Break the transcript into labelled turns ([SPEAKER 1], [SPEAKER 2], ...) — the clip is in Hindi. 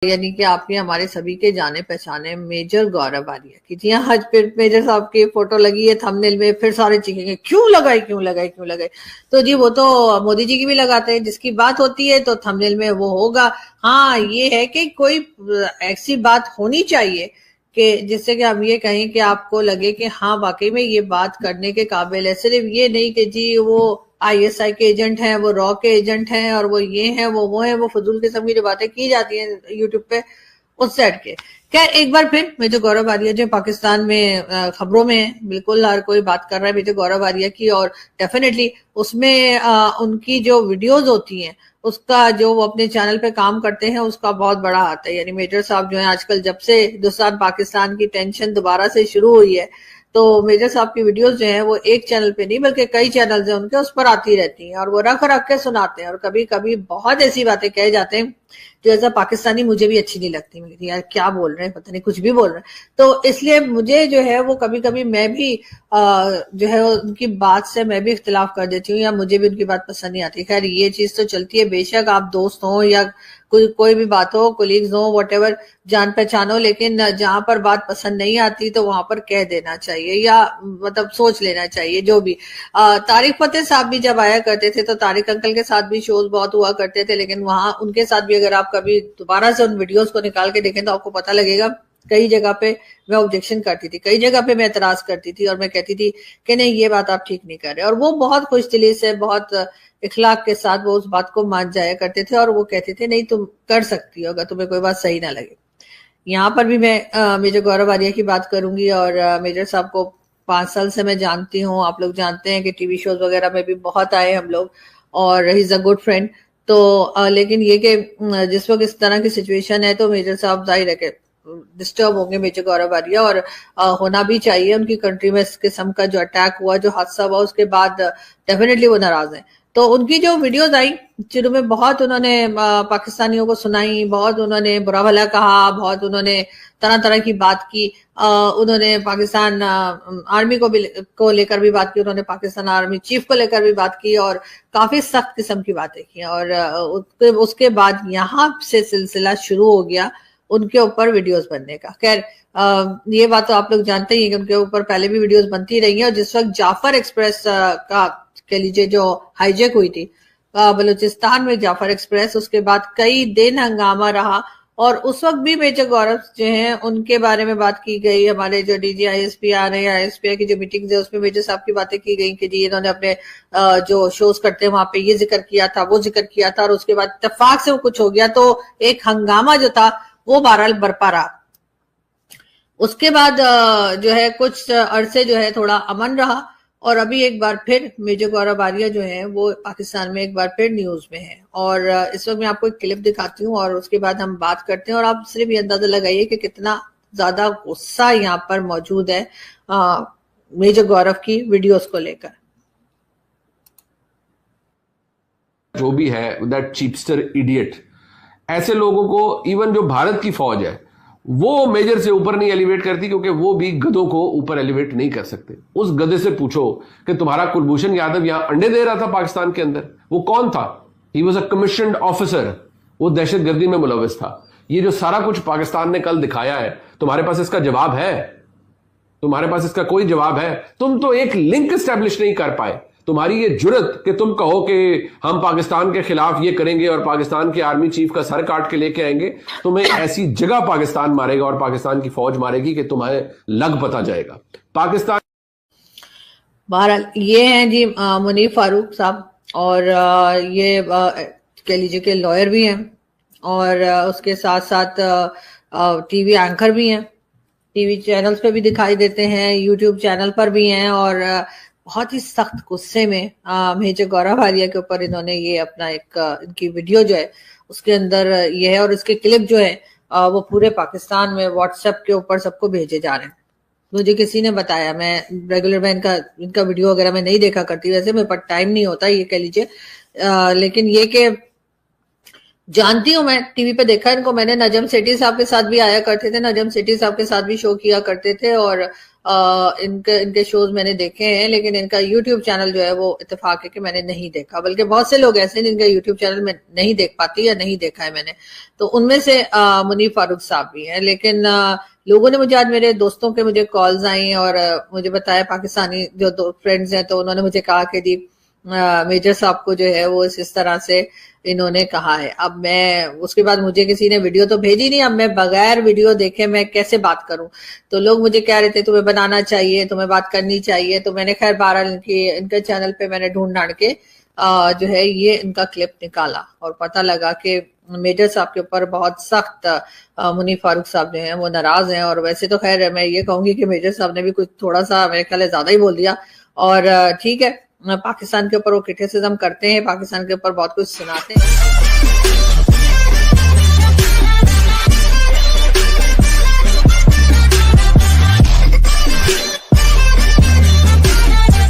[SPEAKER 1] यानी कि आपके हमारे सभी के जाने पहचाने मेजर गौरव आर्या की जी हाँ, आज फिर मेजर साहब की फोटो लगी है थंबनेल में, फिर सारे चीखेंगे क्यों लगाई क्यों लगाई क्यों लगाई। तो जी वो तो मोदी जी की भी लगाते हैं, जिसकी बात होती है तो थंबनेल में वो होगा। हाँ ये है कि कोई ऐसी बात होनी चाहिए कि जिससे कि हम ये कहें कि आपको लगे कि हाँ वाकई में ये बात करने के काबिल है। सिर्फ ये नहीं कि जी वो आईएसआई के एजेंट हैं, वो रॉ के एजेंट हैं और वो ये हैं वो हैं, वो फजूल किस्म की जो बातें की जाती हैं यूट्यूब पे उससे हटके। खैर एक बार फिर मेजर गौरव आर्या जो पाकिस्तान में खबरों में है, बिल्कुल हर कोई बात कर रहा है मेजर गौरव आर्या की, और डेफिनेटली उसमें उनकी जो वीडियोस होती हैं उसका जो वो अपने चैनल पे काम करते हैं उसका बहुत बड़ा हाथ है। यानी मेजर साहब जो है आजकल जब से हिंदुस्तान पाकिस्तान की टेंशन दोबारा से शुरू हुई है तो मेजर साहब की वीडियोस जो है वो एक चैनल पे नहीं बल्कि कई चैनल्स हैं उनके, उस पर आती रहती हैं और वो रख रख के सुनाते हैं और कभी कभी बहुत ऐसी बातें कहे जाते हैं जो एज अ पाकिस्तानी मुझे भी अच्छी नहीं लगती। मैं यार क्या बोल रहे हैं, पता नहीं कुछ भी बोल रहे हैं। तो इसलिए मुझे जो है वो कभी कभी मैं भी जो है उनकी बात से मैं भी इख्तिलाफ कर देती हूँ या मुझे भी उनकी बात पसंद नहीं आती। खैर ये चीज तो चलती है, बेशक आप दोस्त हो या कोई भी बात हो, कोलीग्स हो, व्हाटएवर, जान पहचान हो, लेकिन जहां पर बात पसंद नहीं आती तो वहां पर कह देना चाहिए या मतलब सोच लेना चाहिए जो भी। तारिक फतेह साहब भी जब आया करते थे तो तारिक अंकल के साथ भी शोज बहुत हुआ करते थे, लेकिन वहां उनके साथ भी अगर आप कभी दोबारा से उन वीडियोस को निकाल के देखें तो आपको पता लगेगा कई जगह पे मैं ऑब्जेक्शन करती थी, कई जगह पे मैं एतराज करती थी और मैं कहती थी कि नहीं ये बात आप ठीक नहीं कर रहे। और वो बहुत खुश दिली से बहुत इखलाक के साथ वो उस बात को मान जाया करते थे और वो कहते थे नहीं तुम कर सकती हो अगर तुम्हें कोई बात सही ना लगे। यहाँ पर भी मैं मेजर गौरव आर्या की बात करूंगी और मेजर साहब को 5 साल से मैं जानती हूँ। आप लोग जानते हैं कि टीवी शोज वगैरह में भी बहुत आए हम लोग और he is a good friend. तो लेकिन ये कि जिस वक्त इस तरह की सिचुएशन है तो मेजर साहब जाहिर है कि डिस्टर्ब होंगे मेजर गौरव आर्या, और होना भी चाहिए। उनकी कंट्री में इस किस्म का जो अटैक हुआ, जो हादसा हुआ, उसके बाद डेफिनेटली वो नाराज हैं। तो उनकी जो वीडियोस आई शुरू में बहुत उन्होंने पाकिस्तानियों को सुनाई, बहुत उन्होंने बुरा भला कहा, बहुत उन्होंने तरह तरह की बात की। उन्होंने पाकिस्तान आर्मी को लेकर भी बात की, उन्होंने पाकिस्तान आर्मी चीफ को लेकर भी बात की और काफी सख्त किस्म की बातें की। और उसके बाद यहाँ से सिलसिला शुरू हो गया उनके ऊपर वीडियोस बनने का। खैर ये बात तो आप लोग जानते ही हैं कि उनके ऊपर पहले भी वीडियोस बनती रही हैं और जिस वक्त जाफर एक्सप्रेस का कह लीजिए जो हाईजैक हुई थी बलूचिस्तान में जाफर एक्सप्रेस, उसके बाद कई दिन हंगामा रहा और उस वक्त भी मेजर गौरव जो हैं उनके बारे में बात की गई। हमारे जो डीजी आईएसपीआर है या आईएसपीआर की जो मीटिंग है उसमें मेजर साहब की बातें की गई कि जी इन्होंने अपने जो शोज करते हैं वहां पे ये जिक्र किया था, वो जिक्र किया था, और उसके बाद इत्तेफाक से वो कुछ हो गया तो एक हंगामा जो था वो बहरहाल बरपा रहा। उसके बाद जो है कुछ अरसे जो है थोड़ा अमन रहा और अभी एक बार फिर मेजर गौरव आर्या जो है वो पाकिस्तान में एक बार फिर न्यूज में है। और इस वक्त मैं आपको एक क्लिप दिखाती हूँ और उसके बाद हम बात करते हैं और आप सिर्फ ये अंदाजा लगाइए कि कितना ज्यादा गुस्सा यहाँ पर मौजूद है मेजर गौरव की वीडियोस को लेकर।
[SPEAKER 2] जो भी है दैट चीपस्टर इडियट, ऐसे लोगों को इवन जो भारत की फौज है वो मेजर से ऊपर नहीं एलिवेट करती क्योंकि वो भी गधों को ऊपर एलिवेट नहीं कर सकते। उस गधे से पूछो कि तुम्हारा कुलभूषण यादव यहां अंडे दे रहा था पाकिस्तान के अंदर, वो कौन था? He was a commissioned officer, वो दहशतगर्दी में मुलविस था। ये जो सारा कुछ पाकिस्तान ने कल दिखाया है, तुम्हारे पास इसका जवाब है? तुम्हारे पास इसका कोई जवाब है? तुम तो एक लिंक स्टैब्लिश नहीं कर पाए। तुम्हारी ये जुर्रत कि तुम कहो कि हम पाकिस्तान के खिलाफ ये करेंगे और पाकिस्तान के आर्मी चीफ का सर काट के लेके आएंगे, तुम्हें ऐसी जगह पाकिस्तान मारेगा और पाकिस्तान की फौज मारेगी कि तुम्हें लग पता जाएगा। पाकिस्तान
[SPEAKER 1] बहरहाल ये हैं जी मुनीफ फारूक साहब और ये कह लीजिए कि लॉयर भी हैं और उसके साथ साथ टीवी एंकर भी हैं, टीवी चैनल्स पे भी दिखाई देते हैं, यूट्यूब चैनल पर भी हैं और बहुत ही सख्त गुस्से में मेजर गौरव आर्या के ऊपर इन्होंने ये अपना एक इनकी वीडियो जो है उसके अंदर ये है और इसके क्लिप जो है वो पूरे पाकिस्तान में व्हाट्सएप के ऊपर सबको भेजे जा रहे हैं। मुझे किसी ने बताया, मैं रेगुलर में इनका वीडियो वगैरह मैं नहीं देखा करती वैसे, मेरे पास टाइम नहीं होता ये कह लीजिए, लेकिन ये कि जानती हूँ, मैं टीवी पे देखा इनको मैंने, नजम सेठी साहब के साथ भी आया करते थे, नजम सेठी साहब के साथ भी शो किया करते थे, और इनके शोज मैंने देखे हैं, लेकिन इनका यूट्यूब चैनल जो है वो इत्तेफाक है कि मैंने नहीं देखा, बल्कि बहुत से लोग ऐसे हैं जिनका यूट्यूब चैनल में नहीं देख पाती या नहीं देखा है मैंने, तो उनमें से मुनीर फारूक साहब भी हैं। लेकिन लोगों ने मुझे आज, मेरे दोस्तों के मुझे कॉल्स आई और मुझे बताया, पाकिस्तानी जो दो फ्रेंड्स हैं, तो उन्होंने मुझे कहा कि जी मेजर साहब को जो है वो इस तरह से इन्होंने कहा है। अब मैं, उसके बाद मुझे किसी ने वीडियो तो भेजी नहीं, अब मैं बगैर वीडियो देखे मैं कैसे बात करूं, तो लोग मुझे कह रहे थे तुम्हें बनाना चाहिए, तुम्हें बात करनी चाहिए, तो मैंने खैर बहरहाल इनके चैनल पे मैंने ढूंढ ढांड के जो है ये इनका क्लिप निकाला और पता लगा कि मेजर साहब के ऊपर बहुत सख्त मुनीर फारूक साहब जो हैं वो नाराज हैं। और वैसे तो खैर मैं ये कहूंगी कि मेजर साहब ने भी कुछ थोड़ा सा मेरे ख्याल ज्यादा ही बोल दिया, और ठीक है, पाकिस्तान के ऊपर वो क्रिटिसिज्म करते हैं, पाकिस्तान के ऊपर बहुत कुछ सुनाते हैं।